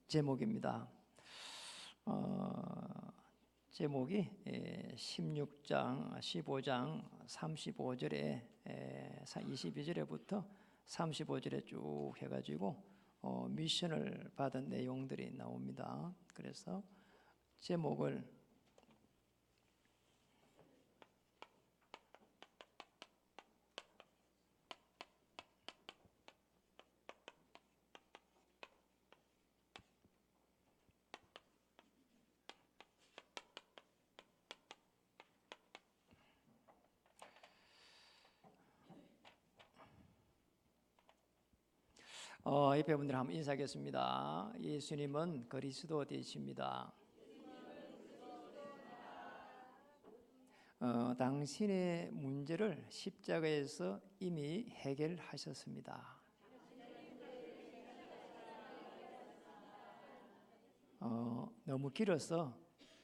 제목입니다. 제목이 16장, 15장 35절에 22절에부터 35절에 쭉 해가지고 미션을 받은 내용들이 나옵니다. 그래서 제목을 옆에 분들 한번 인사하겠습니다. 예수님은 그리스도 되십니다. 당신의 문제를 십자가에서 이미 해결하셨습니다. 너무 길어서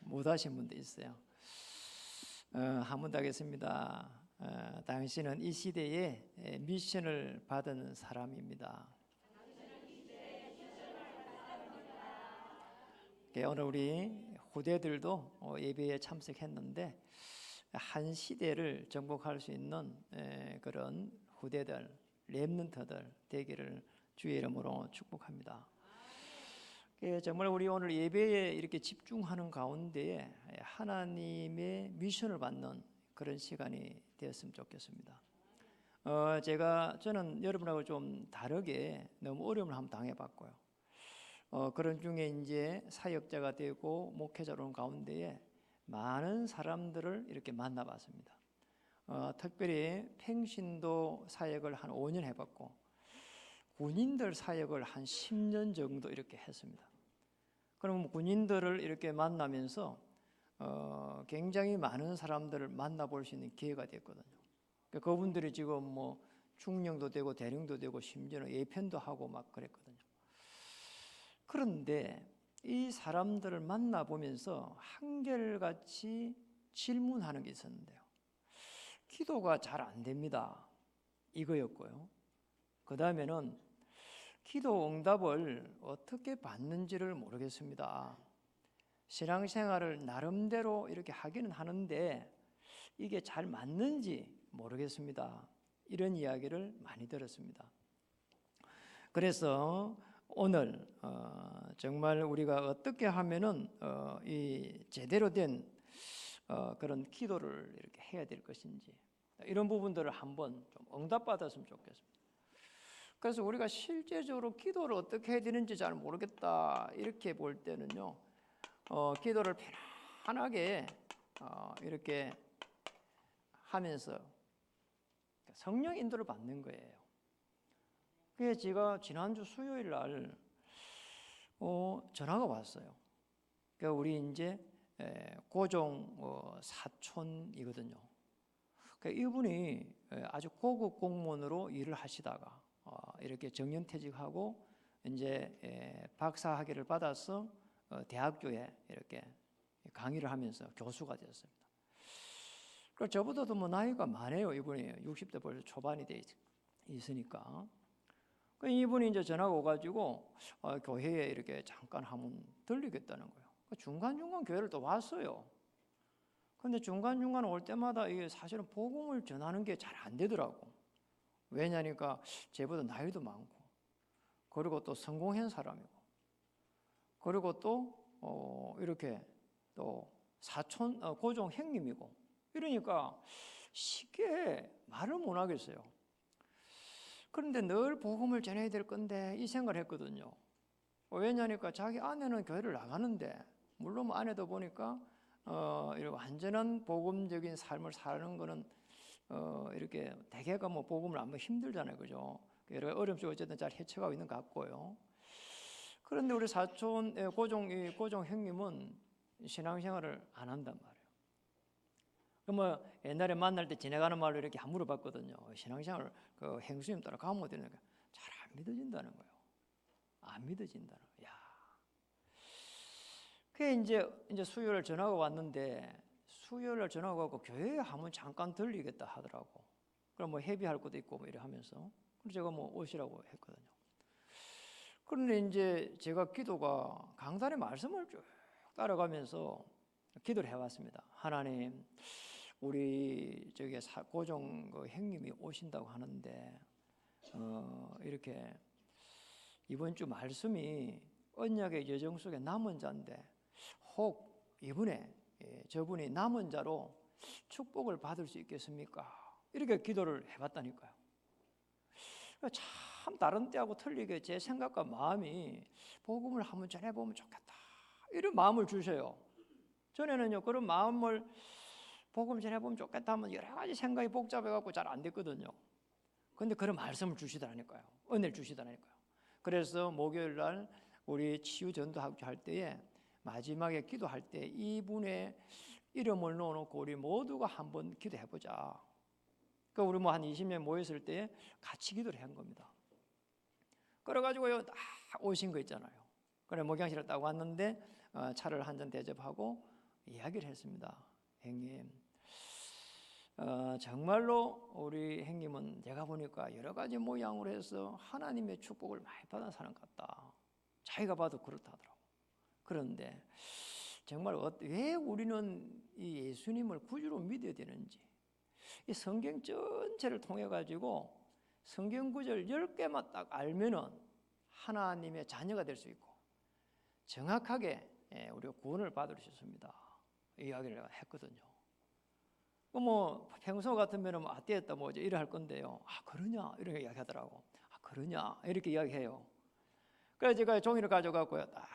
못하신 분도 있어요. 한 번 더 하겠습니다. 당신은 이 시대에 미션을 받은 사람입니다. 오늘 우리 후대들도 예배에 참석했는데 한 시대를 정복할 수 있는 그런 후대들, 렘넌트들 되기를 주의 이름으로 축복합니다. 정말 우리 오늘 예배에 이렇게 집중하는 가운데 하나님의 미션을 받는 그런 시간이 되었으면 좋겠습니다. 저는 여러분하고 좀 다르게 너무 어려움을 한번 당해봤고요. 그런 중에 이제 사역자가 되고 목회자로 온 가운데에 많은 사람들을 이렇게 만나봤습니다. 특별히 평신도 사역을 한 5년 해봤고 군인들 사역을 한 10년 정도 이렇게 했습니다. 그럼 군인들을 이렇게 만나면서 굉장히 많은 사람들을 만나볼 수 있는 기회가 됐거든요. 그분들이 지금 뭐 중령도 되고 대령도 되고 심지어는 예편도 하고 막 그랬거든요. 그런데 이 사람들을 만나보면서 한결같이 질문하는 게 있었는데요. 기도가 잘 안 됩니다. 이거였고요. 그 다음에는 기도 응답을 어떻게 받는지를 모르겠습니다. 신앙생활을 나름대로 이렇게 하기는 하는데 이게 잘 맞는지 모르겠습니다. 이런 이야기를 많이 들었습니다. 그래서 오늘 정말 우리가 어떻게 하면은 이 제대로 된 그런 기도를 이렇게 해야 될 것인지 이런 부분들을 한번 좀 응답받았으면 좋겠습니다. 그래서 우리가 실제적으로 기도를 어떻게 해야 되는지 잘 모르겠다 이렇게 볼 때는요, 기도를 편안하게 이렇게 하면서 성령 인도를 받는 거예요. 그래서 제가 지난주 수요일 날 전화가 왔어요. 그러니까 우리 이제 고종 사촌이거든요. 그러니까 이분이 아주 고급 공무원으로 일을 하시다가 이렇게 정년퇴직하고 이제 박사 학위를 받아서 대학교에 이렇게 강의를 하면서 교수가 되었습니다. 그리고 저보다도 뭐 나이가 많아요. 이분이 60대 벌써 초반이 돼 있으니까. 이분이 이제 전화가 오가지고 교회에 이렇게 잠깐 한번 들리겠다는 거예요. 중간중간 교회를 또 왔어요. 근데 중간중간 올 때마다 이게 사실은 복음을 전하는 게 잘 안 되더라고. 왜냐니까 제보다 나이도 많고, 그리고 또 성공한 사람이고, 그리고 또 이렇게 또 사촌 고종 형님이고, 이러니까 쉽게 말을 못 하겠어요. 그런데 늘 복음을 전해야 될 건데 이 생각을 했거든요. 왜냐니까 자기 아내는 교회를 나가는데, 물론 아내도 보니까 이렇게 완전한 복음적인 삶을 사는 거는 이렇게 대개가 뭐 복음을 안 하면 힘들잖아요, 그죠? 여러 어려움 속에 어쨌든 잘 헤쳐가고 있는 것 같고요. 그런데 우리 사촌 고종 형님은 신앙생활을 안 한단 말이에요. 뭐 옛날에 만날 때 지나가는 말로 이렇게 안 물어봤거든요. 신앙생활 그 행수님 따라 가면 되니까 잘 안 믿어진다는 거예요. 안 믿어진다는 거예요. 야. 그게 이제 수요일 전화가 왔는데 수요일 전화가 왔고 교회에 한번 잠깐 들리겠다 하더라고. 그럼 뭐 회비할 것도 있고 뭐 이래 하면서 그래서 제가 뭐 오시라고 했거든요. 그런데 이제 제가 기도가 강단의 말씀을 쭉 따라가면서 기도를 해왔습니다. 하나님, 우리 저기 고종 그 형님이 오신다고 하는데 이렇게 이번 주 말씀이 언약의 여정 속에 남은 자인데 혹 이번에 저분이 남은 자로 축복을 받을 수 있겠습니까? 이렇게 기도를 해봤다니까요. 참 다른 때하고 틀리게 제 생각과 마음이 복음을 한번 전해보면 좋겠다 이런 마음을 주셔요. 전에는요 그런 마음을 복음 전해보면 좋겠다 하면 여러 가지 생각이 복잡해갖고 잘 안 됐거든요. 근데 그런 말씀을 주시더라니까요. 은혜를 주시더라니까요. 그래서 목요일 날 우리 치유 전도학교 할 때에 마지막에 기도할 때 이분의 이름을 넣어놓고 우리 모두가 한번 기도해보자. 그러니까 우리 뭐 한 20명 모였을 때 같이 기도를 한 겁니다. 그래가지고요 딱 오신 거 있잖아요. 그래 목양실을 딱 왔는데 차를 한 잔 대접하고 이야기를 했습니다. 형님, 정말로 우리 형님은 내가 보니까 여러 가지 모양으로 해서 하나님의 축복을 많이 받은 사람 같다. 자기가 봐도 그렇다더라고. 그런데 정말 왜 우리는 이 예수님을 구주로 믿어야 되는지 이 성경 전체를 통해 가지고 성경 구절 10개만 딱 알면은 하나님의 자녀가 될 수 있고 정확하게 우리가 구원을 받을 수 있습니다. 이 이야기를 했거든요. 뭐 평소 같으면 뭐 아떼였다 뭐지 이래 할 건데요. 아 그러냐 이렇게 이야기하더라고. 아 그러냐 이렇게 이야기해요. 그래서 제가 종이를 가져가고요. 딱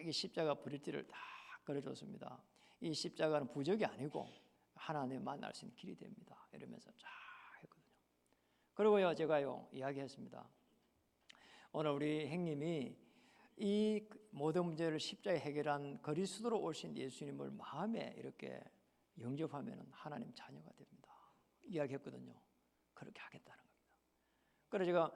이 십자가 브릿지를 딱 그려줬습니다. 이 십자가는 부적이 아니고 하나님 만날 수 있는 길이 됩니다. 이러면서 쫙 했거든요. 그리고요 제가요 이야기했습니다. 오늘 우리 형님이 이 모든 문제를 십자가에 해결한 그리스도로 오신 예수님을 마음에 이렇게 영접하면 하나님 자녀가 됩니다. 이야기했거든요. 그렇게 하겠다는 겁니다. 그래서 제가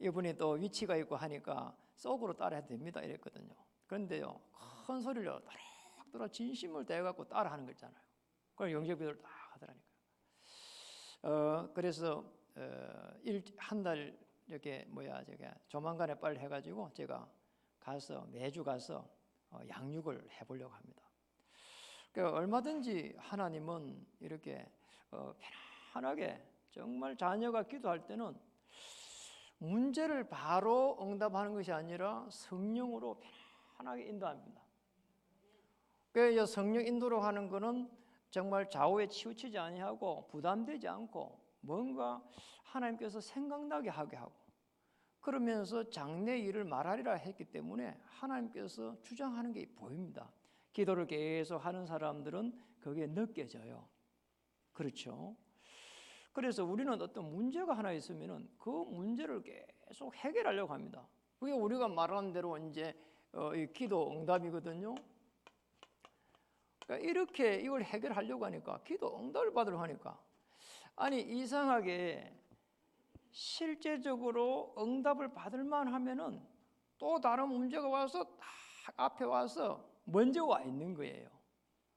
이분이 또 위치가 있고 하니까 속으로 따라해도 됩니다 이랬거든요. 그런데요 큰 소리를 따라 진심을 다해갖고 따라하는 거 있잖아요. 그걸 영접기도를 딱 하더라니까요. 그래서 한 달 이렇게 제가 조만간에 빨리 해가지고 제가 가서 매주 가서 양육을 해보려고 합니다. 그러니까 얼마든지 하나님은 이렇게 편안하게 정말 자녀가 기도할 때는 문제를 바로 응답하는 것이 아니라 성령으로 편안하게 인도합니다. 그래서 성령 인도로 하는 것은 정말 좌우에 치우치지 아니하고 부담되지 않고 뭔가 하나님께서 생각나게 하게 하고 그러면서 장래 일을 말하리라 했기 때문에 하나님께서 주장하는 게 보입니다. 기도를 계속 하는 사람들은 그게 느껴져요. 그렇죠? 그래서 우리는 어떤 문제가 하나 있으면 그 문제를 계속 해결하려고 합니다. 그게 우리가 말하는 대로 이제 이 기도 응답이거든요. 그러니까 이렇게 이걸 해결하려고 하니까 기도 응답을 받으려고 하니까 아니 이상하게 실제적으로 응답을 받을 만하면은 또 다른 문제가 와서 딱 앞에 와서 먼저 와 있는 거예요.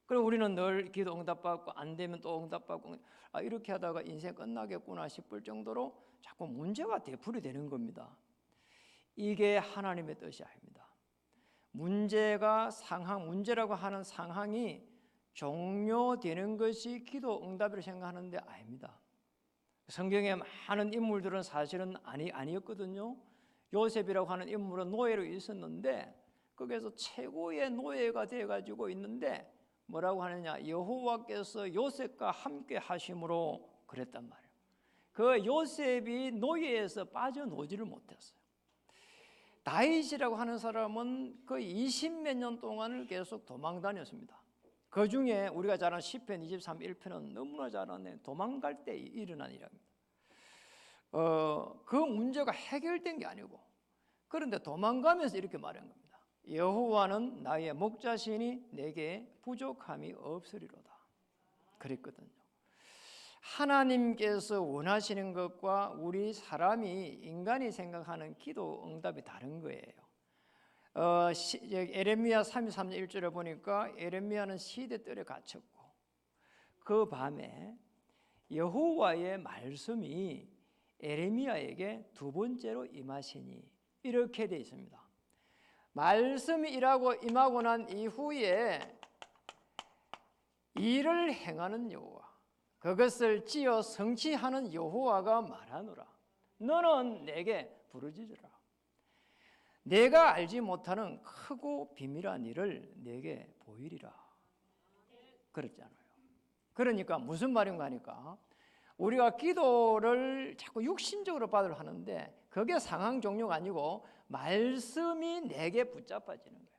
그리고 우리는 늘 기도 응답받고 안 되면 또 응답받고 이렇게 하다가 인생 끝나겠구나 싶을 정도로 자꾸 문제가 되풀이 되는 겁니다. 이게 하나님의 뜻이 아닙니다. 문제라고 하는 상황이 종료되는 것이 기도 응답이라고 생각하는데 아닙니다. 성경에 많은 인물들은 사실은 아니었거든요. 요셉이라고 하는 인물은 노예로 있었는데 거기에서 최고의 노예가 되어가지고 있는데 뭐라고 하느냐, 여호와께서 요셉과 함께 하심으로 그랬단 말이에요. 그 요셉이 노예에서 빠져나오지를 못했어요. 다윗이라고 하는 사람은 그 20몇 년 동안을 계속 도망 다녔습니다. 그 중에 우리가 잘 아는 시편 23, 1편은 너무나 잘 아는 도망갈 때 일어난 일입니다. 그 문제가 해결된 게 아니고 그런데 도망가면서 이렇게 말한 겁니다. 여호와는 나의 목자시니 내게 부족함이 없으리로다. 그랬거든요. 하나님께서 원하시는 것과 우리 사람이 인간이 생각하는 기도 응답이 다른 거예요. 에레미야 33장 1절에 보니까 에레미야는 시대뜰에 갇혔고 그 밤에 여호와의 말씀이 에레미야에게 두 번째로 임하시니 이렇게 되어 있습니다. 말씀이 일하고 임하고 난 이후에 일을 행하는 여호와, 그것을 지어 성취하는 여호와가 말하노라. 너는 내게 부르짖으라. 내가 알지 못하는 크고 비밀한 일을 내게 보이리라. 그랬잖아요. 그러니까 무슨 말인가 하니까 우리가 기도를 자꾸 육신적으로 받으려 하는데 그게 상황 종류가 아니고 말씀이 내게 붙잡아지는 거예요.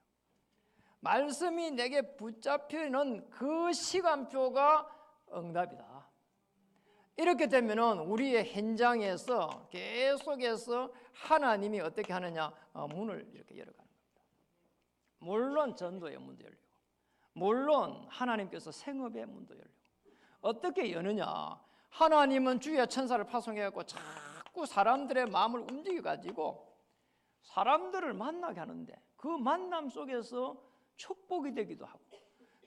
말씀이 내게 붙잡히는 그 시간표가 응답이다. 이렇게 되면은 우리의 현장에서 계속해서 하나님이 어떻게 하느냐, 문을 이렇게 열어가는 겁니다. 물론 전도의 문도 열리고, 물론 하나님께서 생업의 문도 열리고. 어떻게 여느냐? 하나님은 주의 천사를 파송해갖고 자꾸 사람들의 마음을 움직여가지고 사람들을 만나게 하는데 그 만남 속에서 축복이 되기도 하고.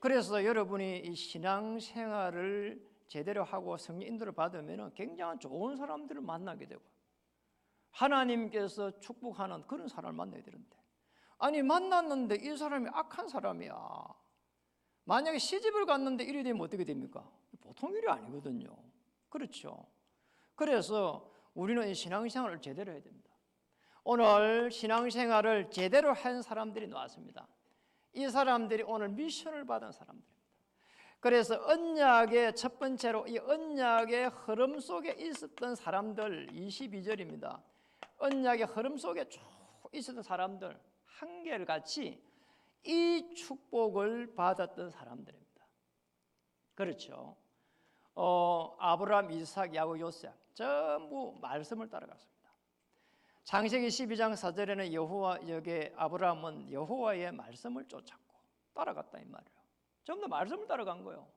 그래서 여러분이 이 신앙생활을 제대로 하고 성령 인도를 받으면 굉장히 좋은 사람들을 만나게 되고 하나님께서 축복하는 그런 사람을 만나야 되는데, 아니 만났는데 이 사람이 악한 사람이야. 만약에 시집을 갔는데 이래 되면 어떻게 됩니까? 보통 일이 아니거든요. 그렇죠. 그래서 우리는 이 신앙생활을 제대로 해야 됩니다. 오늘 신앙생활을 제대로 한 사람들이 나왔습니다. 이 사람들이 오늘 미션을 받은 사람들입니다. 그래서 언약의 첫 번째로 이 언약의 흐름 속에 있었던 사람들, 22절입니다. 언약의 흐름 속에 쭉 있었던 사람들 한결같이 이 축복을 받았던 사람들입니다. 그렇죠. 아브라함, 이삭, 야곱, 요셉 전부 말씀을 따라갔습니다. 창세기 12장 4절에는 여기 아브라함은 여호와의 말씀을 쫓았고 따라갔다 이 말이에요. 전부 다 말씀을 따라간 거예요.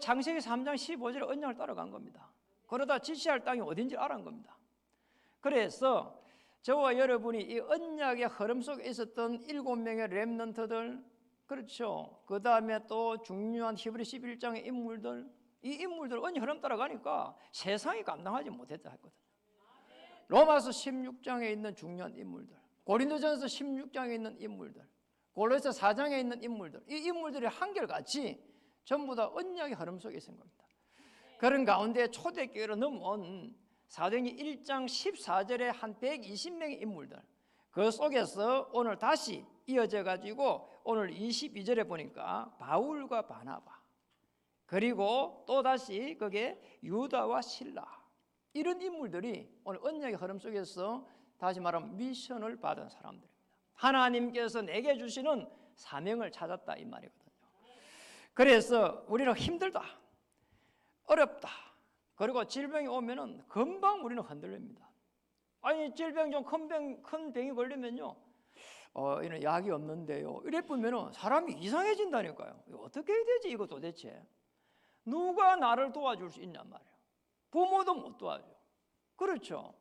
창세기 3장 15절에 언약을 따라간 겁니다. 그러다 지시할 땅이 어딘지 알아간 겁니다. 그래서 저와 여러분이 이 언약의 흐름 속에 있었던 7명의 렘넌트들, 그렇죠. 그 다음에 또 중요한 히브리 11장의 인물들, 이 인물들 언약 흐름 따라가니까 세상이 감당하지 못했다 했거든. 로마서 16장에 있는 중요한 인물들, 고린도전서 16장에 있는 인물들, 골로새 4장에 있는 인물들, 이 인물들이 한결같이 전부 다 언약의 흐름 속에 있는 겁니다. 그런 가운데 초대교회로 넘어온 사도행전 1장 14절에 한 120명의 인물들, 그 속에서 오늘 다시 이어져 가지고 오늘 22절에 보니까 바울과 바나바, 그리고 또 다시 그게 유다와 실라, 이런 인물들이 오늘 언약의 흐름 속에서 다시 말하면 미션을 받은 사람들입니다. 하나님께서 내게 주시는 사명을 찾았다 이 말이거든요. 그래서 우리는 힘들다, 어렵다, 그리고 질병이 오면은 금방 우리는 흔들립니다. 아니 질병 좀 큰 병이 걸리면요, 이런 약이 없는데요, 이래 보면은 사람이 이상해진다니까요. 어떻게 해야 되지 이거 도대체? 누가 나를 도와줄 수 있냔 말이에요. 부모도 못 도와줘. 그렇죠.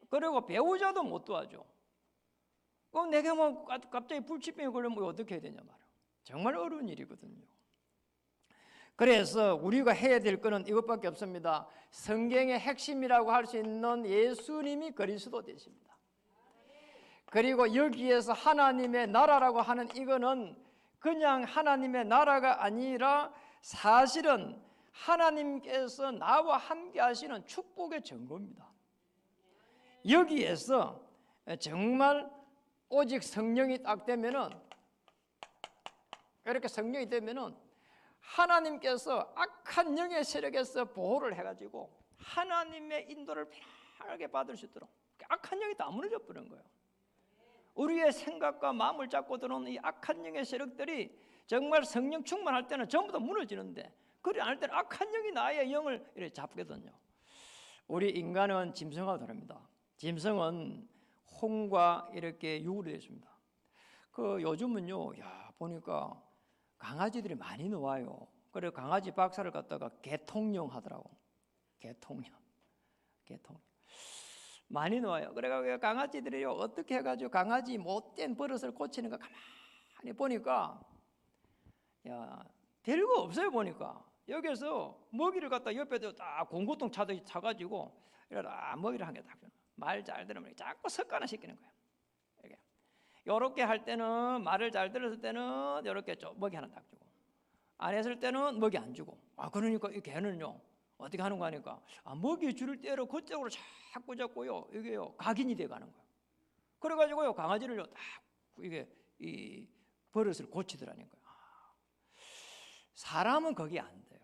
그리고 배우자도 못 도와줘. 그럼 내가 뭐 갑자기 불치병이 걸리면 어떻게 해야 되냐 말이에요. 정말 어려운 일이거든요. 그래서 우리가 해야 될 것은 이것밖에 없습니다. 성경의 핵심이라고 할 수 있는 예수님이 그리스도 되십니다. 그리고 여기에서 하나님의 나라라고 하는 이거는 그냥 하나님의 나라가 아니라 사실은 하나님께서 나와 함께 하시는 축복의 증거입니다. 여기에서 정말 오직 성령이 딱 되면은, 이렇게 성령이 되면은 하나님께서 악한 영의 세력에서 보호를 해가지고 하나님의 인도를 편하게 받을 수 있도록 악한 영이 다 무너져 버린 거예요. 우리의 생각과 마음을 잡고 들어오는 이 악한 영의 세력들이 정말 성령 충만할 때는 전부 다 무너지는데, 그리 안 할 때는 악한 영이 나의 영을 이렇게 잡거든요. 우리 인간은 짐승과 다릅니다. 짐승은 홍과 이렇게 육으로 되어 있습니다. 요즘은요, 보니까 강아지들이 많이 나와요. 그래서 강아지 박사를 갖다가 개통령 하더라고. 개통령 많이 나와요. 그래서 강아지들이요, 어떻게 해가지고 강아지 못된 버릇을 고치는가 가만히 보니까 별거 없어요. 보니까 여기서 먹이를 갖다 옆에도 딱 공구통 차가지고 이러다 먹이를 한 개 딱. 말 잘 들으면 자꾸 습관화시키는 거예요. 이렇게 할 때는 말을 잘 들었을 때는 이렇게 좀 먹이 하나 딱 주고 안 했을 때는 먹이 안 주고 그러니까 이 개는요 어떻게 하는 거 하니까 먹이 줄 때로 그쪽으로 자꾸 잡고요 이게요 각인이 돼 가는 거예요. 그래가지고요 강아지를요 딱 이게 이 버릇을 고치더라니까요. 사람은 거기 안 돼요.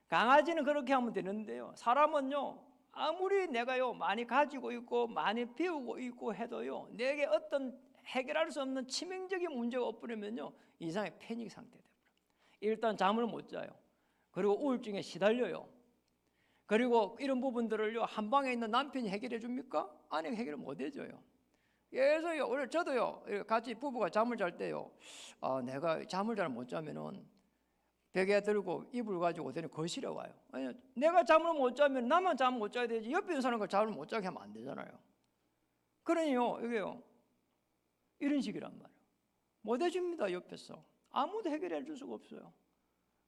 강아지는 그렇게 하면 되는데요 사람은요 아무리 내가요 많이 가지고 있고 많이 배우고 있고 해도요 내게 어떤 해결할 수 없는 치명적인 문제가 없으면요 이상의 패닉 상태 돼요. 일단 잠을 못 자요. 그리고 우울증에 시달려요. 그리고 이런 부분들을요 한 방에 있는 남편이 해결해 줍니까? 아내가 해결을 못 해줘요. 그래서요 오늘 저도요 같이 부부가 잠을 잘 때요 내가 잠을 잘 못 자면은 베개 들고 이불 가지고 어디는 거실에 와요. 아니, 내가 잠을 못 자면 나만 잠을 못 자야 되지 옆에 있는 사람과 잠을 못 자게 하면 안 되잖아요. 그러니요 이게요 이런 식이란 말이에요. 못 해줍니다. 옆에서 아무도 해결해 줄 수가 없어요.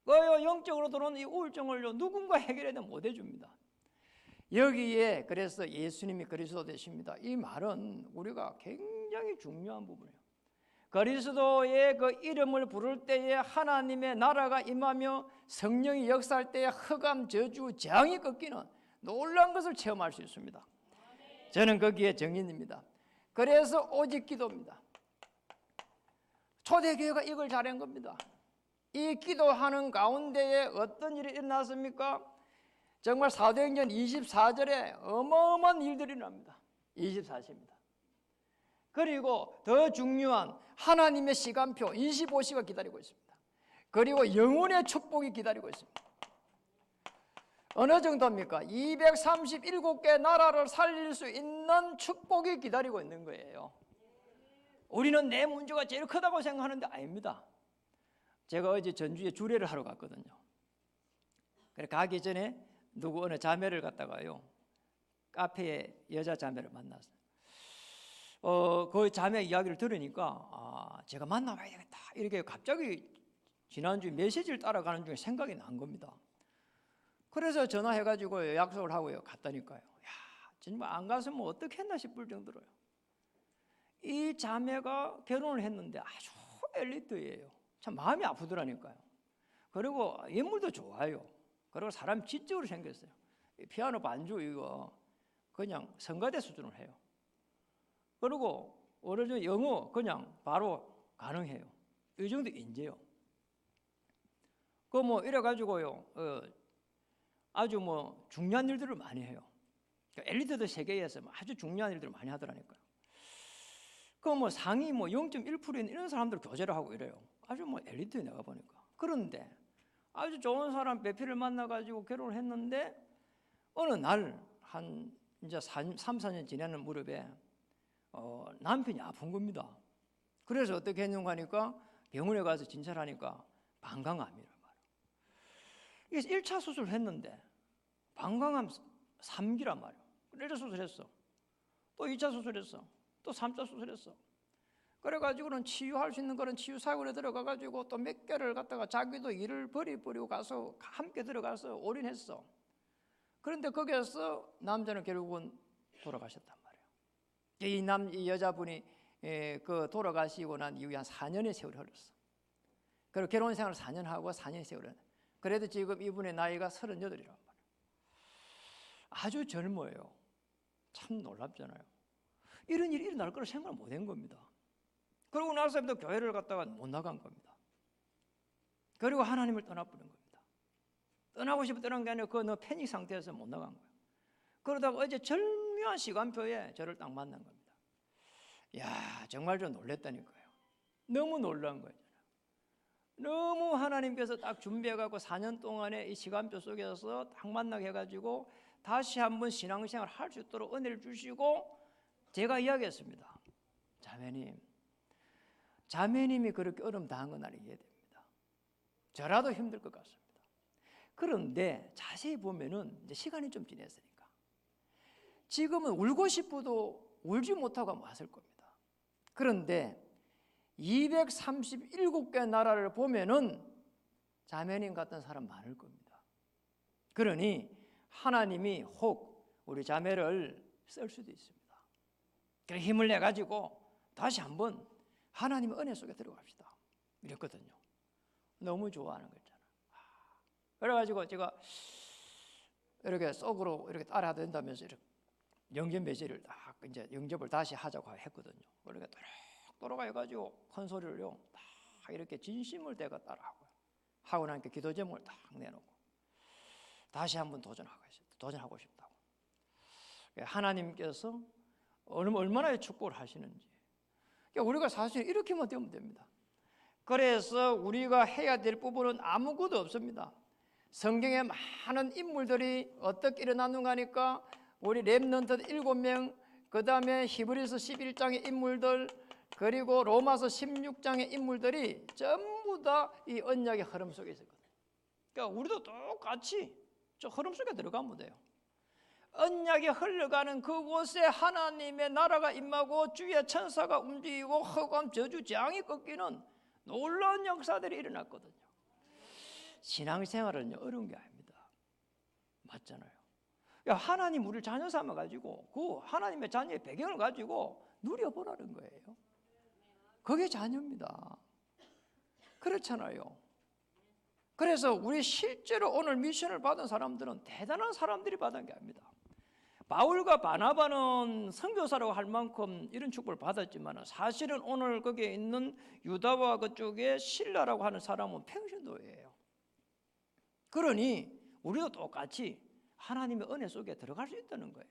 그요 영적으로 들어오는 이 우울증을요 누군가 해결해도 못 해줍니다. 여기에 그래서 예수님이 그리스도 되십니다. 이 말은 우리가 굉장히 중요한 부분이에요. 그리스도의 그 이름을 부를 때에 하나님의 나라가 임하며 성령이 역사할 때에 흑암, 저주, 재앙이 꺾이는 놀라운 것을 체험할 수 있습니다. 저는 거기에 정인입니다. 그래서 오직 기도입니다. 초대교회가 이걸 잘한 겁니다. 이 기도하는 가운데에 어떤 일이 일어났습니까? 정말 사도행전 24절에 어마어마한 일들이 일어납니다. 24시입니다. 그리고 더 중요한 하나님의 시간표 25시가 기다리고 있습니다. 그리고 영혼의 축복이 기다리고 있습니다. 어느 정도입니까? 237개 나라를 살릴 수 있는 축복이 기다리고 있는 거예요. 우리는 내 문제가 제일 크다고 생각하는데 아닙니다. 제가 어제 전주에 주례를 하러 갔거든요. 그래 가기 전에 누구 어느 자매를 갔다가요 카페에 여자 자매를 만났어요. 그 자매 이야기를 들으니까 제가 만나봐야 되겠다 이렇게 갑자기 지난주 메시지를 따라가는 중에 생각이 난 겁니다. 그래서 전화해가지고 약속을 하고요 갔다니까요. 정말 안 갔으면 어떻게 했나 싶을 정도로요. 이 자매가 결혼을 했는데 아주 엘리트예요. 참 마음이 아프더라니까요. 그리고 인물도 좋아요. 그리고 사람 지적으로 생겼어요. 피아노 반주 이거 그냥 성가대 수준을 해요. 그리고 어느 영어 그냥 바로 가능해요. 이 정도 인재요. 그 뭐 이래가지고요 아주 뭐 중요한 일들을 많이 해요. 그러니까 엘리트들 세계에서 아주 중요한 일들을 많이 하더라니까요. 그 뭐 상위 뭐 0.1%인 이런 사람들 교제를 하고 이래요. 아주 뭐 엘리트 내가 보니까. 그런데 아주 좋은 사람 배필을 만나가지고 결혼을 했는데 어느 날 한 이제 3, 4년 지나는 무렵에 남편이 아픈 겁니다. 그래서 어떻게 했는가 하니까 병원에 가서 진찰을 하니까 방광암이란 말이에요. 이게 1차 수술을 했는데 방광암 3기란 말이에요. 1차 수술했어. 또 2차 수술했어. 또 3차 수술했어. 그래가지고는 치유할 수 있는 그런 치유사역에 들어가가지고 또 몇 개를 갖다가 자기도 일을 버리고 가서 함께 들어가서 올인했어. 그런데 거기에서 남자는 결국은 돌아가셨단 말이에요. 이 여자분이 그 돌아가시고 난 이후에 한 4년의 세월이 흘렀어. 그리고 결혼 생활을 4년 하고 4년의 세월이 흘렀어. 그래도 지금 이분의 나이가 38이란 말이에요. 아주 젊어요. 참 놀랍잖아요. 이런 일이 일어날 거라 생각을 못 한 겁니다. 그러고 나서부터 교회를 갔다가 못 나간 겁니다. 그리고 하나님을 떠나버린 겁니다. 떠나고 싶어 떠난 게 아니라 그 패닉 상태에서 못 나간 거예요. 그러다가 어제 절묘한 시간표에 저를 딱 만난 겁니다. 이야 정말 좀 놀랬다니까요. 너무 놀란 거예요. 너무 하나님께서 딱 준비해갖고 4년 동안의 이 시간표 속에서 딱 만나게 해가지고 다시 한번 신앙생활을 할 수 있도록 은혜를 주시고 제가 이야기했습니다. 자매님이 그렇게 어려움 당한 건 나는 이해됩니다. 저라도 힘들 것 같습니다. 그런데 자세히 보면은 이제 시간이 좀 지났으니까 지금은 울고 싶어도 울지 못하고 왔을 겁니다. 그런데 237개 나라를 보면은 자매님 같은 사람 많을 겁니다. 그러니 하나님이 혹 우리 자매를 쓸 수도 있습니다. 그래 힘을 내 가지고 다시 한번 하나님의 은혜 속에 들어갑시다. 이랬거든요. 너무 좋아하는 거 있잖아요. 그래가지고 제가 이렇게 속으로 이렇게 따라야 된다면서 이렇게 영접 메시지를 딱 이제 영접을 다시 하자고 했거든요. 그러니까 또록 해가지고 큰 소리를요 딱 이렇게 진심을 대가 따라하고요. 하고 나니까 기도 제목을 딱 내놓고 다시 한번 도전하고 싶다고. 하나님께서 얼마나 축복을 하시는지. 그러니까 우리가 사실 이렇게만 되면 됩니다. 그래서 우리가 해야 될 부분은 아무것도 없습니다. 성경에 많은 인물들이 어떻게 일어났는가 하니까 우리 렘넌트 7명, 그 다음에 히브리서 11장의 인물들, 그리고 로마서 16장의 인물들이 전부 다 이 언약의 흐름 속에 있었거든요. 그러니까 우리도 똑같이 저 흐름 속에 들어가면 돼요. 언약이 흘러가는 그곳에 하나님의 나라가 임하고 주의 천사가 움직이고 흑암 저주 재앙이 꺾이는 놀라운 역사들이 일어났거든요. 신앙생활은 어려운 게 아닙니다. 맞잖아요. 하나님 우리를 자녀 삼아가지고 그 하나님의 자녀의 배경을 가지고 누려보라는 거예요. 그게 자녀입니다. 그렇잖아요. 그래서 우리 실제로 오늘 미션을 받은 사람들은 대단한 사람들이 받은 게 아닙니다. 바울과 바나바는 선교사라고 할 만큼 이런 축복을 받았지만 사실은 오늘 거기에 있는 유다와 그쪽에 실라라고 하는 사람은 평신도예요. 그러니 우리도 똑같이 하나님의 은혜 속에 들어갈 수 있다는 거예요.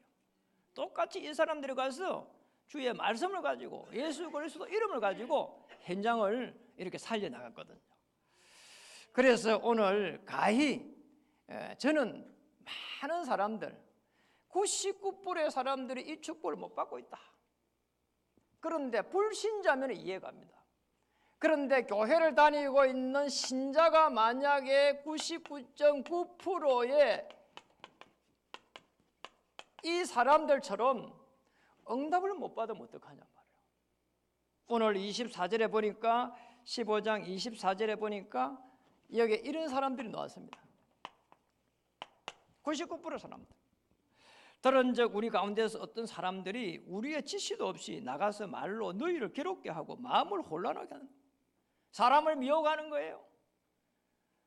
똑같이 이 사람들이 가서 주의 말씀을 가지고 예수 그리스도 이름을 가지고 현장을 이렇게 살려나갔거든요. 그래서 오늘 가히 저는 많은 사람들 99%의 사람들이 이 축복을 못 받고 있다. 그런데 불신자면 이해가 갑니다. 그런데 교회를 다니고 있는 신자가 만약에 99.9%의 이 사람들처럼 응답을 못 받으면 어떡하냐 말이에요. 오늘 24절에 보니까 15장 24절에 보니까 여기 이런 사람들이 나왔습니다. 99% 사람들. 들은즉 우리 가운데서 어떤 사람들이 우리의 지시도 없이 나가서 말로 너희를 괴롭게 하고 마음을 혼란하게 하는, 사람을 미혹하는 거예요.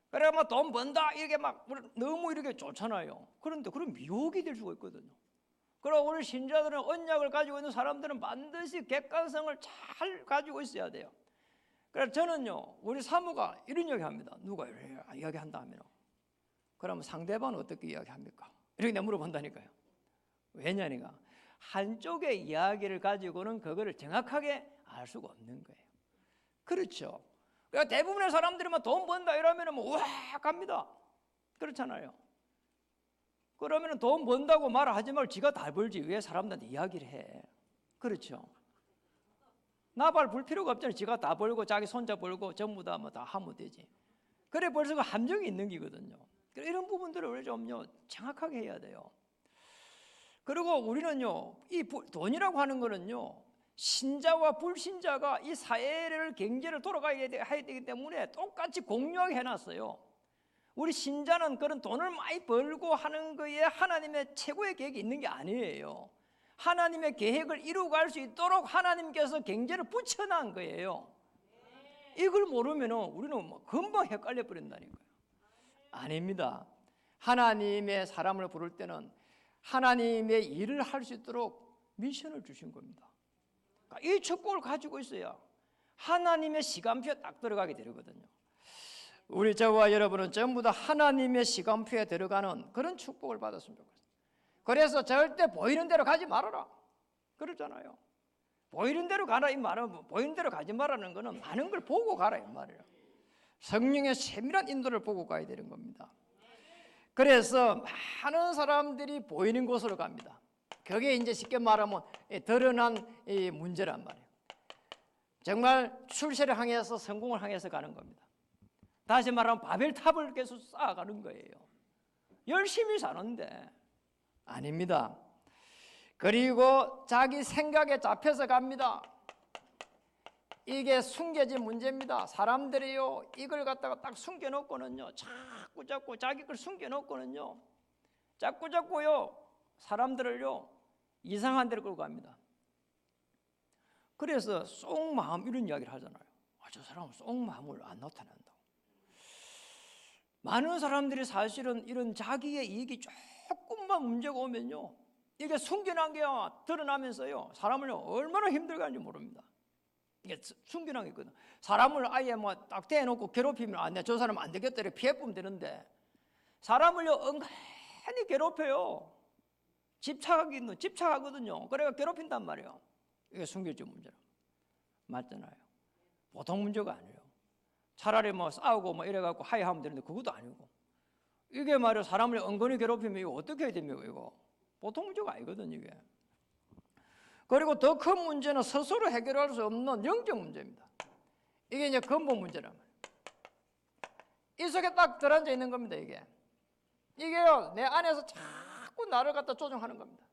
그래 막 돈 번다 이게 막 너무 이렇게 좋잖아요. 그런데 그런 미혹이 될 수가 있거든요. 그리고 우리 신자들은 언약을 가지고 있는 사람들은 반드시 객관성을 잘 가지고 있어야 돼요. 그래서 저는요 우리 사모가 이런 이야기합니다. 누가 이야기한다 하면 그러면 상대방은 어떻게 이야기합니까? 이렇게 내가 물어본다니까요. 왜냐니까 한쪽의 이야기를 가지고는 그거를 정확하게 알 수가 없는 거예요. 그렇죠. 그러니까 대부분의 사람들이 돈 번다 이러면 우악 합니다. 그렇잖아요. 그러면 돈 번다고 말하지 말고 지가 다 벌지 왜 사람들한테 이야기를 해. 그렇죠. 나발 불 필요가 없잖아요. 지가 다 벌고 자기 손자 벌고 전부 다 하면 되지. 그래 벌써 그 함정이 있는 거거든요. 이런 부분들을 우리 좀요 정확하게 해야 돼요. 그리고 우리는요 이 돈이라고 하는 거는요 신자와 불신자가 이 사회를 경제를 돌아가야 되기 때문에 똑같이 공유하게 해놨어요. 우리 신자는 그런 돈을 많이 벌고 하는 거에 하나님의 최고의 계획이 있는 게 아니에요. 하나님의 계획을 이루어갈 수 있도록 하나님께서 경제를 붙여놓은 거예요. 이걸 모르면 우리는 금방 헷갈려 버린다니까요. 아닙니다. 하나님의 사람을 부를 때는 하나님의 일을 할 수 있도록 미션을 주신 겁니다. 그러니까 이 축복을 가지고 있어야 하나님의 시간표에 딱 들어가게 되거든요. 우리 저와 여러분은 전부 다 하나님의 시간표에 들어가는 그런 축복을 받았으면 좋겠어요. 그래서 절대 보이는 대로 가지 말아라 그러잖아요. 보이는 대로 가라 이 말은 보이는 대로 가지 말라는 거는 많은 걸 보고 가라 이 말이에요. 성령의 세밀한 인도를 보고 가야 되는 겁니다. 그래서 많은 사람들이 보이는 곳으로 갑니다. 그게 이제 쉽게 말하면 드러난 이 문제란 말이에요. 정말 출세를 향해서 성공을 향해서 가는 겁니다. 다시 말하면 바벨탑을 계속 쌓아가는 거예요. 열심히 사는데 아닙니다. 그리고 자기 생각에 잡혀서 갑니다. 이게 숨겨진 문제입니다. 사람들이요 이걸 갖다가 딱 숨겨놓고는요 자꾸 자기 걸 숨겨놓고는요 자꾸요 사람들을요 이상한 데를 끌고 갑니다. 그래서 속마음 이런 이야기를 하잖아요. 저 사람은 속마음을 안 나타낸다고. 많은 사람들이 사실은 이런 자기의 이익이 조금만 문제가 오면요, 이게 숨겨난 게 드러나면서요, 사람을 얼마나 힘들게 하는지 모릅니다. 이게 숨겨난 게 있거든. 사람을 아예 딱 대놓고 괴롭히면 저 사람 안 되겠다 이렇게 피해보면 되는데, 사람을요 은근히 괴롭혀요. 집착하거든요. 그래가 괴롭힌단 말이에요. 이게 숨겨진 문제라. 맞잖아요. 보통 문제가 아니에요. 차라리 싸우고 이래갖고 하이하면 되는데 그것도 아니고, 이게 말이에요, 사람을 은근히 괴롭히면 이거 어떻게 해야 됩니까? 이거 보통 문제가 아니거든요, 이게. 그리고 더 큰 문제는 스스로 해결할 수 없는 영적 문제입니다. 이게 이제 근본 문제란 말이에요. 이 속에 딱 들어앉아 있는 겁니다, 이게요, 내 안에서 자꾸 나를 갖다 조종하는 겁니다.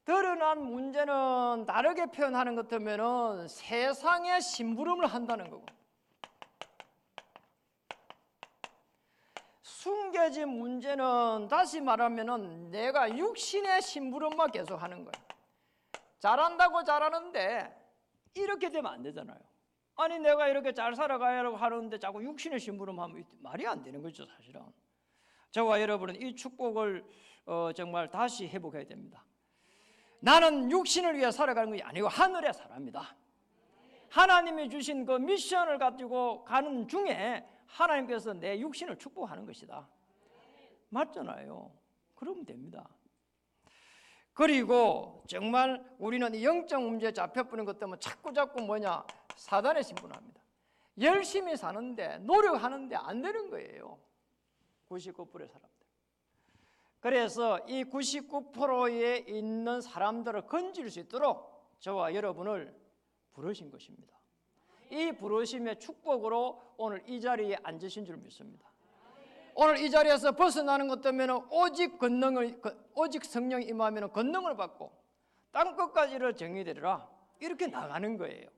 드러난 문제는 다르게 표현하는 것 같으면은 세상의 심부름을 한다는 거고, 숨겨진 문제는 다시 말하면은 내가 육신의 심부름만 계속 하는 거예요. 잘한다고 잘하는데 이렇게 되면 안 되잖아요. 아니 내가 이렇게 잘 살아가려고 하는데 자꾸 육신의 심부름하면 말이 안 되는 거죠, 사실은. 저와 여러분은 이 축복을 정말 다시 회복해야 됩니다. 나는 육신을 위해 살아가는 것이 아니고 하늘의 사람이다. 하나님이 주신 그 미션을 가지고 가는 중에 하나님께서 내 육신을 축복하는 것이다. 맞잖아요. 그러면 됩니다. 그리고 정말 우리는 이 영적 문제에 잡혀버린 것 때문에 자꾸 사단에 신분합니다. 열심히 사는데 노력하는데 안 되는 거예요. 99%의 사람들. 그래서 이 99%에 있는 사람들을 건질 수 있도록 저와 여러분을 부르신 것입니다. 이 부르심의 축복으로 오늘 이 자리에 앉으신 줄 믿습니다. 오늘 이 자리에서 벗어나는 것 때문에 오직 성령이 임하면 권능을 받고 땅 끝까지를 정의되리라, 이렇게 나가는 거예요.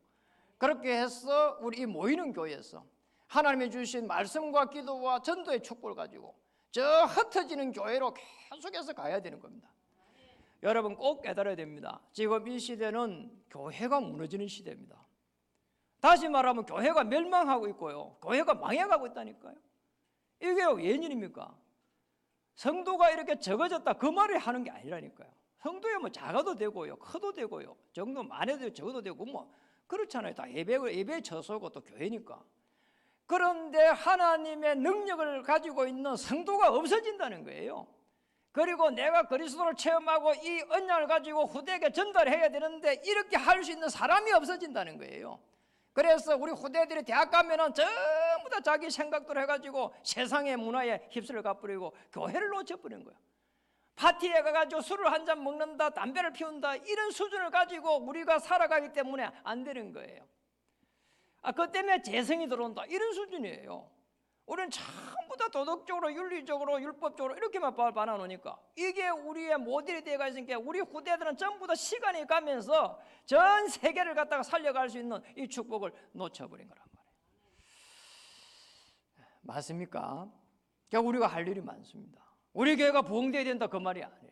그렇게 해서 우리 이 모이는 교회에서 하나님이 주신 말씀과 기도와 전도의 축복을 가지고 저 흩어지는 교회로 계속해서 가야 되는 겁니다. 여러분 꼭 깨달아야 됩니다. 지금 이 시대는 교회가 무너지는 시대입니다. 다시 말하면 교회가 멸망하고 있고요, 교회가 망해가고 있다니까요. 이게 웬일입니까? 성도가 이렇게 적어졌다 그 말을 하는 게 아니라니까요. 성도에 작아도 되고요, 커도 되고요, 정도 많아도 되고 적어도 되고 그렇잖아요. 다 예배의 처소고 또 교회니까. 그런데 하나님의 능력을 가지고 있는 성도가 없어진다는 거예요. 그리고 내가 그리스도를 체험하고 이 언약을 가지고 후대에게 전달해야 되는데 이렇게 할 수 있는 사람이 없어진다는 거예요. 그래서 우리 후대들이 대학 가면은 전부 다 자기 생각대로 해가지고 세상의 문화에 휩쓸려 가버리고 교회를 놓쳐버린 거예요. 파티에 가가지고 술을 한 잔 먹는다, 담배를 피운다, 이런 수준을 가지고 우리가 살아가기 때문에 안 되는 거예요. 그것 때문에 재성이 들어온다, 이런 수준이에요. 우리는 전부 다 도덕적으로, 윤리적으로, 율법적으로 이렇게만 반환하니까 이게 우리의 모델이 되어가 있으니까 우리 후대들은 전부 다 시간이 가면서 전 세계를 갖다가 살려갈 수 있는 이 축복을 놓쳐버린 거란 말이에요. 맞습니까? 그러니까 우리가 할 일이 많습니다. 우리 교회가 부흥되어야 된다 그 말이 아니에요.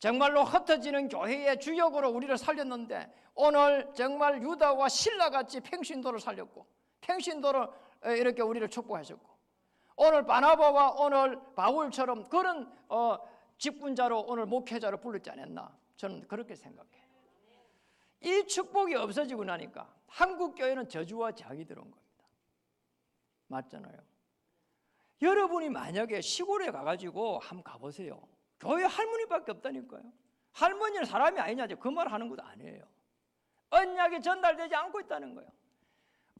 정말로 흩어지는 교회의 주역으로 우리를 살렸는데 오늘 정말 유다와 신라같이 평신도를 살렸고 평신도를 이렇게 우리를 축복하셨고, 오늘 바나바와 오늘 바울처럼 그런 직분자로 오늘 목회자로 불렀지 않았나, 저는 그렇게 생각해요. 이 축복이 없어지고 나니까 한국 교회는 저주와 재앙이 들어온 겁니다. 맞잖아요. 여러분이 만약에 시골에 가가지고 한번 가보세요. 교회 할머니밖에 없다니까요. 할머니는 사람이 아니냐 그 말 하는 것도 아니에요. 언약이 전달되지 않고 있다는 거예요.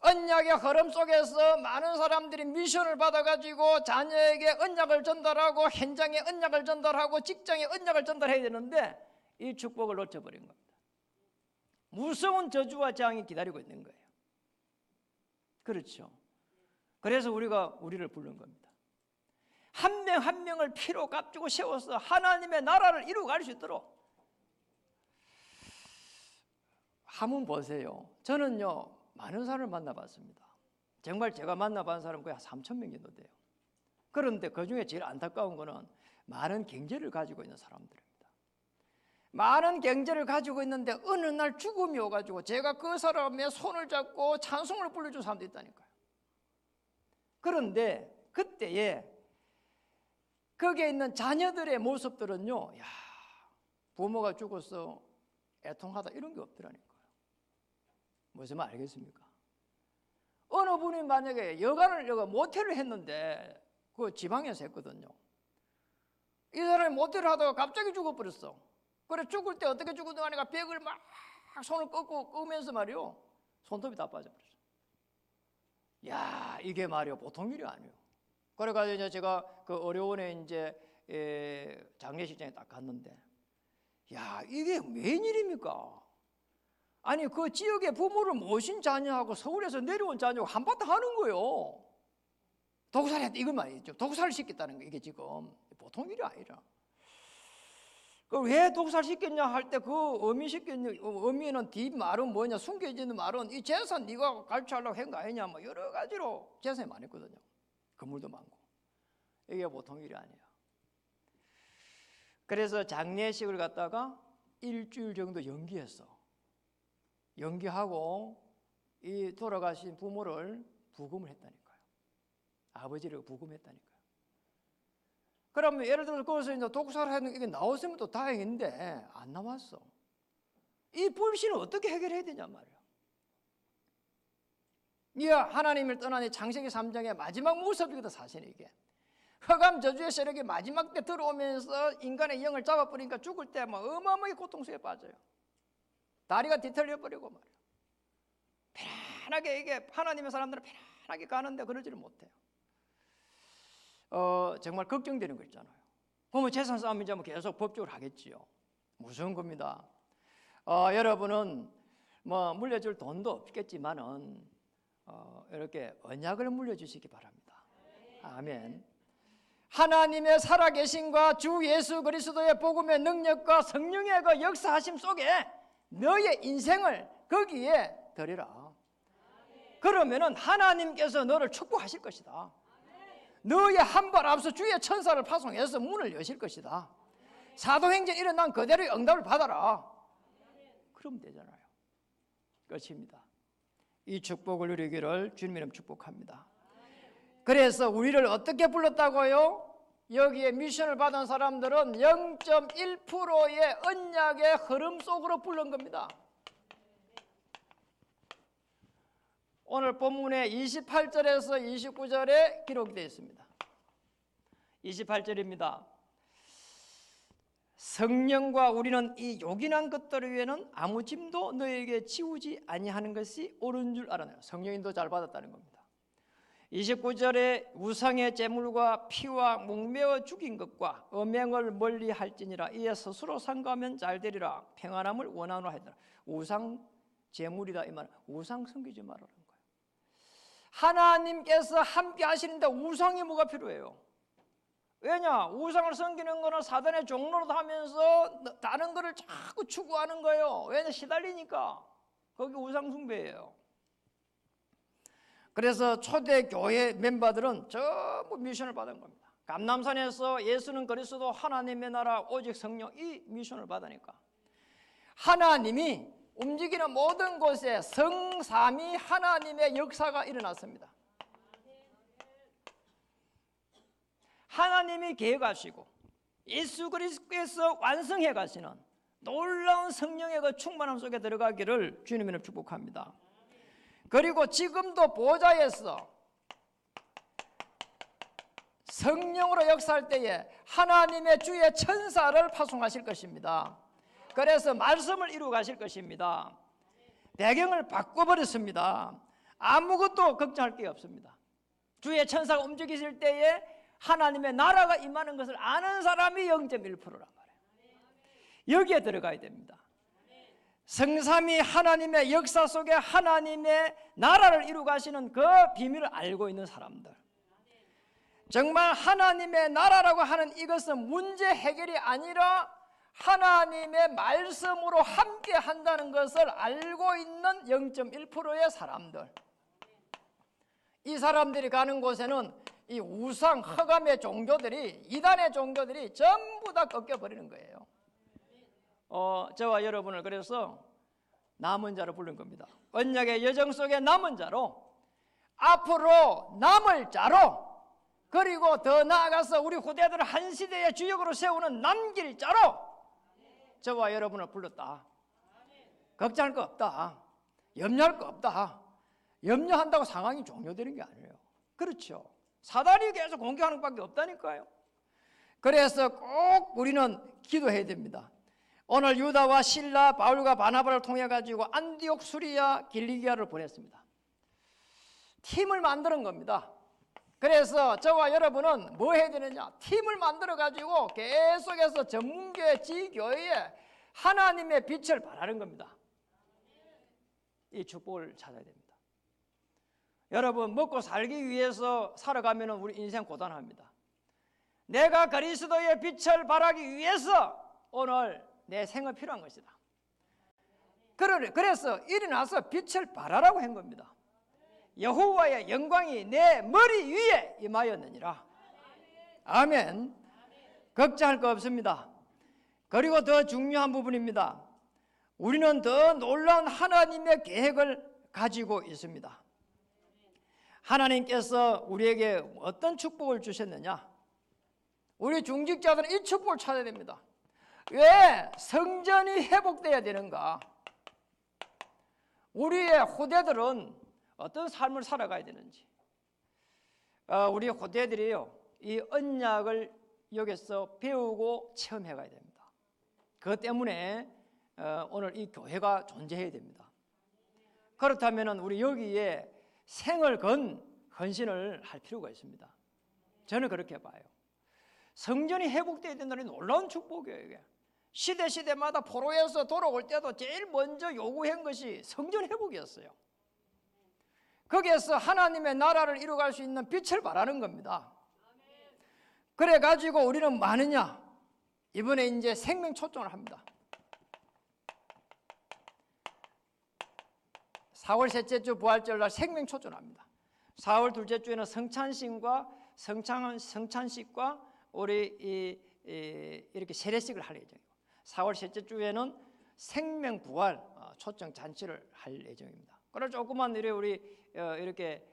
언약의 흐름 속에서 많은 사람들이 미션을 받아가지고 자녀에게 언약을 전달하고 현장에 언약을 전달하고 직장에 언약을 전달해야 되는데 이 축복을 놓쳐버린 겁니다. 무서운 저주와 재앙이 기다리고 있는 거예요. 그렇죠. 그래서 우리가 우리를 부른 겁니다. 한 명 한 명을 피로 값주고 세워서 하나님의 나라를 이루어갈 수 있도록. 한번 보세요. 저는요 많은 사람을 만나봤습니다. 정말 제가 만나본 사람은 거의 3,000명 정도 돼요. 그런데 그중에 제일 안타까운 거는 많은 경제를 가지고 있는 사람들입니다. 많은 경제를 가지고 있는데 어느 날 죽음이 오가지고 제가 그 사람의 손을 잡고 찬송을 불러준 사람도 있다니까요. 그런데 그때에 거기에 있는 자녀들의 모습들은요, 야, 부모가 죽어서 애통하다 이런 게 없더라니까요. 무슨 말 알겠습니까? 어느 분이 만약에 여가 모텔을 했는데 그 지방에서 했거든요. 이 사람이 모텔을 하다가 갑자기 죽어버렸어. 그래 죽을 때 어떻게 죽었는가 하니까 벽을 막 손을 끄면서 말이요, 손톱이 다 빠져버렸어. 야, 이게 말이요 보통 일이 아니에요. 그래가지고 이제 제가 그 의료원에 이제 장례식장에 딱 갔는데, 야, 이게 웬일입니까? 아니 그 지역의 부모를 모신 자녀하고 서울에서 내려온 자녀하고 한바탕 하는 거예요. 독살했다 이건 말이죠. 독살을 시켰다는 거, 이게 지금 보통 일이 아니라. 왜 독살시켰냐 할 때 그 의미는 뒷말은 뭐냐, 숨겨지는 말은 이 재산 네가 갈취하려고 한 거 아니냐, 뭐 여러 가지로 재산이 많았거든요. 건물도 많고. 이게 보통 일이 아니에요. 그래서 장례식을 갖다가 일주일 정도 연기했어. 연기하고 이 돌아가신 부모를 부금을 했다니까요. 아버지를 부금했다니까요. 그러면 예를 들어서 거기서 이제 독살하는 이게 나왔으면 또 다행인데 안 나왔어. 이 불신을 어떻게 해결해야 되냐 말이야. 이게 하나님을 떠나니 창세기 3장의 마지막 모습이거든. 사실은 이게 흑암 저주의 세력이 마지막 때 들어오면서 인간의 영을 잡아버리니까 죽을 때 막 어마어마하게 고통스에 빠져요. 다리가 뒤틀려 버리고 말이야. 편안하게, 이게 하나님의 사람들은 편안하게 가는데 그러지를 못해요. 정말 걱정되는 거 있잖아요. 그러면 재산 싸움이자 뭐 계속 법적으로 하겠지요. 무서운 겁니다. 여러분은 뭐 물려줄 돈도 없겠지만은 이렇게 언약을 물려주시기 바랍니다. 아멘. 하나님의 살아계심과 주 예수 그리스도의 복음의 능력과 성령의 그 역사하심 속에 너의 인생을 거기에 드리라. 그러면은 하나님께서 너를 축복하실 것이다. 너의 한 발 앞서 주의 천사를 파송해서 문을 여실 것이다. 사도행전 일어난 그대로의 응답을 받아라. 그러면 되잖아요. 끝입니다. 이 축복을 누리기를 주님 이름 축복합니다. 그래서 우리를 어떻게 불렀다고요? 여기에 미션을 받은 사람들은 0.1%의 언약의 흐름 속으로 부른 겁니다. 오늘 본문에 28절에서 29절에 기록되어 있습니다. 28절입니다. 성령과 우리는 이 요긴한 것들 위에는 아무 짐도 너에게 지우지 아니하는 것이 옳은 줄 알아내라. 성령인도 잘 받았다는 겁니다. 29절에 우상의 제물과 피와 목매어 죽인 것과 음행을 멀리 할지니라. 이에 스스로 상가하면 잘 되리라. 평안함을 원하노라 하더라. 우상 제물이다 이 말. 우상 섬기지 말라는 거예요. 하나님께서 함께 하시는데 우상이 뭐가 필요해요? 왜냐? 우상을 섬기는 거는 사단의 종로로 하면서 다른 거를 자꾸 추구하는 거예요. 왜냐? 시달리니까. 거기 우상 숭배예요. 그래서 초대 교회 멤버들은 전부 미션을 받은 겁니다. 감람산에서 예수는 그리스도 하나님의 나라 오직 성령, 이 미션을 받으니까 하나님이 움직이는 모든 곳에 성삼위 하나님의 역사가 일어났습니다. 하나님이 계획하시고 예수 그리스도께서 완성해 가시는 놀라운 성령의 그 충만함 속에 들어가기를 주님으로 축복합니다. 그리고 지금도 보좌에서 성령으로 역사할 때에 하나님의 주의 천사를 파송하실 것입니다. 그래서 말씀을 이루어 가실 것입니다. 배경을 바꿔버렸습니다. 아무것도 걱정할 게 없습니다. 주의 천사가 움직이실 때에 하나님의 나라가 임하는 것을 아는 사람이 0.1%란 말이에요. 여기에 들어가야 됩니다. 성삼위 하나님의 역사 속에 하나님의 나라를 이루어 가시는 그 비밀을 알고 있는 사람들, 정말 하나님의 나라라고 하는 이것은 문제 해결이 아니라 하나님의 말씀으로 함께 한다는 것을 알고 있는 0.1%의 사람들, 이 사람들이 가는 곳에는 이 우상 흑암의 종교들이, 이단의 종교들이 전부 다 꺾여버리는 거예요. 저와 여러분을 그래서 남은 자로 부른 겁니다. 언약의 여정 속에 남은 자로, 앞으로 남을 자로, 그리고 더 나아가서 우리 후대들을 한 시대의 주역으로 세우는 남길 자로 저와 여러분을 불렀다. 걱정할 거 없다. 염려할 거 없다. 염려한다고 상황이 종료되는 게 아니에요. 그렇죠. 사단이 계속 공격하는 것밖에 없다니까요. 그래서 꼭 우리는 기도해야 됩니다. 오늘 유다와 실라, 바울과 바나바를 통해 가지고 안디옥, 수리아, 길리기아를 보냈습니다. 팀을 만드는 겁니다. 그래서 저와 여러분은 뭐 해야 되느냐? 팀을 만들어 가지고 계속해서 전문교회, 지교회에 하나님의 빛을 발하는 겁니다. 이 축복을 찾아야 됩니다. 여러분, 먹고 살기 위해서 살아가면 우리 인생 고단합니다. 내가 그리스도의 빛을 발하기 위해서 오늘 내 생은 필요한 것이다. 그래서 일어나서 빛을 발하라고 한 겁니다. 여호와의 영광이 내 머리 위에 임하였느니라. 아멘. 걱정할 거 없습니다. 그리고 더 중요한 부분입니다. 우리는 더 놀라운 하나님의 계획을 가지고 있습니다. 하나님께서 우리에게 어떤 축복을 주셨느냐? 우리 중직자들은 이 축복을 찾아야 됩니다. 왜 성전이 회복돼야 되는가? 우리의 후대들은 어떤 삶을 살아가야 되는지, 우리 후대들이요, 이 언약을 여기서 배우고 체험해 가야 됩니다. 그것 때문에 오늘 이 교회가 존재해야 됩니다. 그렇다면 우리 여기에 생을 건 헌신을 할 필요가 있습니다. 저는 그렇게 봐요. 성전이 회복돼야 된다는 놀라운 축복이에요. 이게 시대마다 포로에서 돌아올 때도 제일 먼저 요구한 것이 성전 회복이었어요. 거기에서 하나님의 나라를 이루어갈 수 있는 빛을 발하는 겁니다. 그래 가지고 우리는 많으냐? 이번에 이제 생명 초청을 합니다. 4월 셋째 주 부활절 날 생명 초청을 합니다. 4월 둘째 주에는 성찬식과 우리 이렇게 세례식을 할 예정이고, 4월 셋째 주에는 생명 부활 초청 잔치를 할 예정입니다. 그래서 조그만 우리 이렇게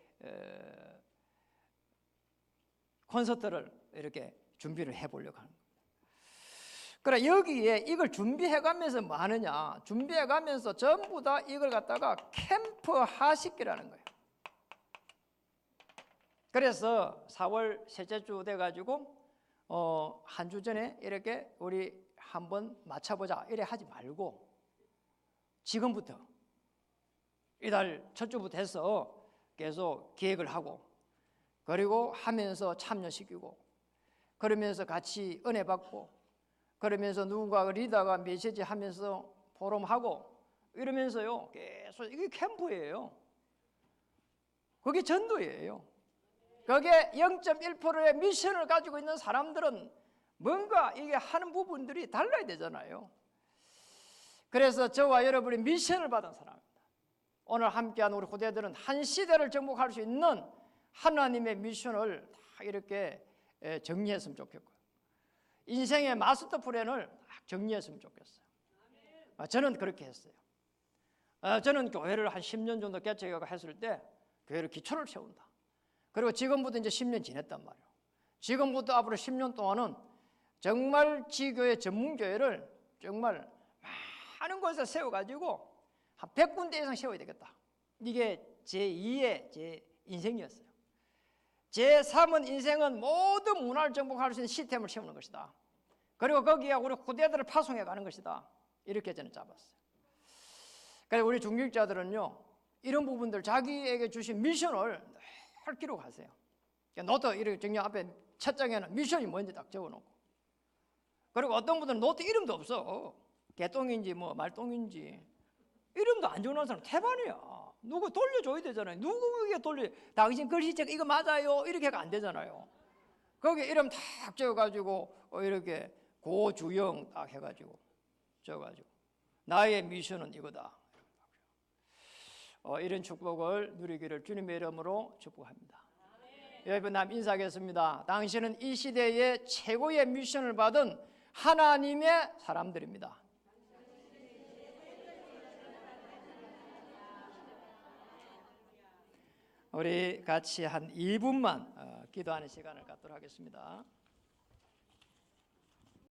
콘서트를 이렇게 준비를 해보려고 하는 겁니다. 그래 여기에 이걸 준비해가면서 뭐 하느냐? 준비해가면서 전부 다 이걸 갖다가 캠프 하식기라는 거예요. 그래서 4월 셋째 주 돼가지고 한 주 전에 이렇게 우리 한번 맞춰보자 이래 하지 말고 지금부터 이달 첫 주부터 해서 계속 계획을 하고, 그리고 하면서 참여시키고, 그러면서 같이 은혜 받고, 그러면서 누군가 리더가 메시지 하면서 포럼하고 이러면서요 계속 이게 캠프예요. 그게 전도예요. 그게 0.1%의 미션을 가지고 있는 사람들은 뭔가 이게 하는 부분들이 달라야 되잖아요. 그래서 저와 여러분이 미션을 받은 사람입니다. 오늘 함께한 우리 후대들은 한 시대를 정복할 수 있는 하나님의 미션을 다 이렇게 정리했으면 좋겠고요. 인생의 마스터 플랜을 딱 정리했으면 좋겠어요. 저는 그렇게 했어요. 저는 교회를 한 10년 정도 개척하고 했을 때 교회를 기초를 세운다. 그리고 지금부터 이제 10년 지냈단 말이에요. 지금부터 앞으로 10년 동안은 정말 지교회 전문교회를 정말 많은 곳에 세워가지고 한 100군데 이상 세워야 되겠다. 이게 제2의 제 인생이었어요. 제3은 인생은 모든 문화를 정복할 수 있는 시스템을 세우는 것이다. 그리고 거기에 우리 후대들을 파송해 가는 것이다. 이렇게 저는 잡았어요. 그래서 우리 중직자들은요 이런 부분들 자기에게 주신 미션을 늘 기록하세요. 노트 이렇게 정리 앞에 첫 장에는 미션이 뭔지 딱 적어놓고, 그리고 어떤 분들은 노트 이름도 없어. 개똥인지 뭐 말똥인지 이름도 안 적어놓은 사람 태반이야. 누구 돌려줘야 되잖아요. 누구에게 당신 글씨책 이거 맞아요 이렇게가 안 되잖아요. 거기에 이름 딱 적어가지고 이렇게 고주영 딱 해가지고 적어가지고 나의 미션은 이거다. 이런 축복을 누리기를 주님의 이름으로 축복합니다. 여러분 인사하겠습니다. 당신은 이 시대의 최고의 미션을 받은 하나님의 사람들입니다. 우리 같이 한 2분만 기도하는 시간을 갖도록 하겠습니다.